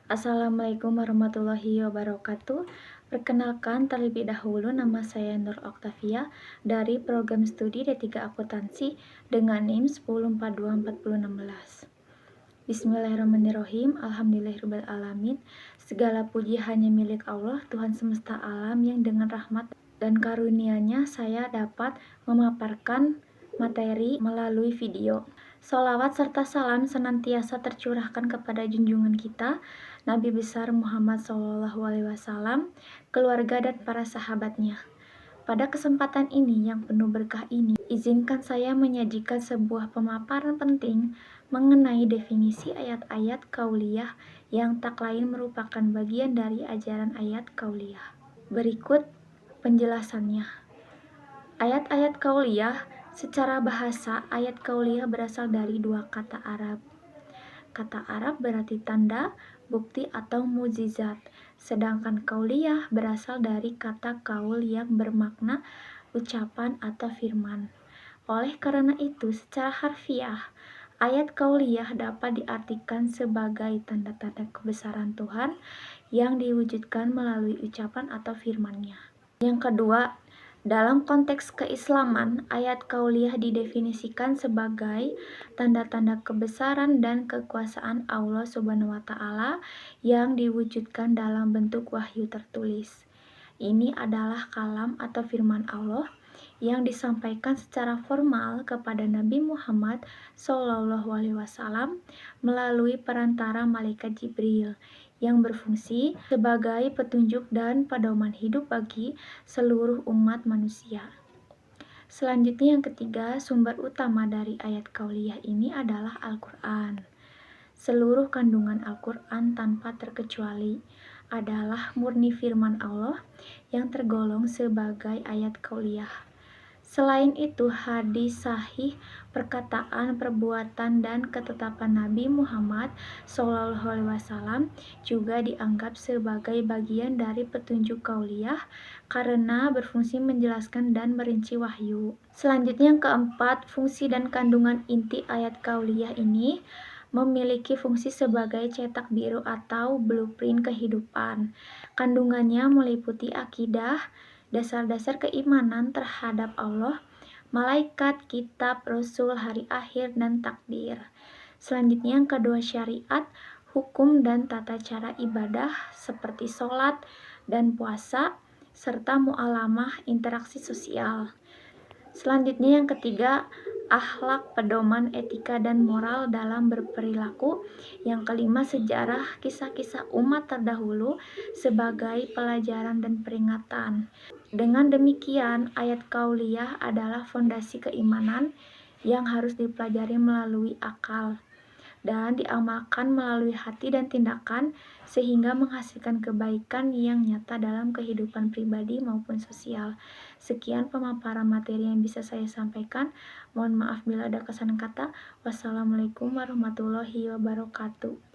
Assalamualaikum warahmatullahi wabarakatuh. Perkenalkan terlebih dahulu nama saya Nur Oktavia dari program studi D3 Akuntansi dengan NIM 10424016. Bismillahirrahmanirrahim. Alhamdulillahirrahmanirrahim. Segala puji hanya milik Allah, Tuhan semesta alam, yang dengan rahmat dan karunia-Nya saya dapat memaparkan materi melalui video. Sholawat serta salam senantiasa tercurahkan kepada junjungan kita, Nabi besar Muhammad SAW, keluarga dan para sahabatnya. Pada kesempatan ini yang penuh berkah ini, izinkan saya menyajikan sebuah pemaparan penting mengenai definisi ayat-ayat kauliyah yang tak lain merupakan bagian dari ajaran ayat kauliyah. Berikut penjelasannya. Ayat-ayat kauliyah, secara bahasa, ayat kauliyah berasal dari dua kata Arab. Kata Arab berarti tanda, bukti, atau mukjizat. Sedangkan kauliyah berasal dari kata kaul yang bermakna ucapan atau firman. Oleh karena itu, secara harfiah, ayat kauliyah dapat diartikan sebagai tanda-tanda kebesaran Tuhan yang diwujudkan melalui ucapan atau firman-Nya. Yang kedua, dalam konteks keislaman, ayat kauliyah didefinisikan sebagai tanda-tanda kebesaran dan kekuasaan Allah Subhanahu wa Ta'ala yang diwujudkan dalam bentuk wahyu tertulis. Ini adalah kalam atau firman Allah yang disampaikan secara formal kepada Nabi Muhammad SAW melalui perantara malaikat Jibril yang berfungsi sebagai petunjuk dan pedoman hidup bagi seluruh umat manusia. Selanjutnya yang ketiga, sumber utama dari ayat kauliyah ini adalah Al-Quran. Seluruh kandungan Al-Quran tanpa terkecuali adalah murni firman Allah yang tergolong sebagai ayat kauliyah. Selain itu, hadis sahih, perkataan, perbuatan, dan ketetapan Nabi Muhammad SAW juga dianggap sebagai bagian dari petunjuk kauliyah karena berfungsi menjelaskan dan merinci wahyu. Selanjutnya yang keempat, fungsi dan kandungan inti ayat kauliyah ini memiliki fungsi sebagai cetak biru atau blueprint kehidupan. Kandungannya meliputi akidah, dasar-dasar keimanan terhadap Allah, malaikat, kitab, rasul, hari akhir, dan takdir. Selanjutnya yang kedua, syariat, hukum, dan tata cara ibadah seperti sholat dan puasa, serta mu'alamah, interaksi sosial. Selanjutnya yang ketiga, akhlak, pedoman, etika, dan moral dalam berperilaku. Yang kelima, sejarah, kisah-kisah umat terdahulu sebagai pelajaran dan peringatan. Dengan demikian, ayat kauliyah adalah fondasi keimanan yang harus dipelajari melalui akal dan diamalkan melalui hati dan tindakan sehingga menghasilkan kebaikan yang nyata dalam kehidupan pribadi maupun sosial. Sekian pemaparan materi yang bisa saya sampaikan. Mohon maaf bila ada kesalahan kata. Wassalamualaikum warahmatullahi wabarakatuh.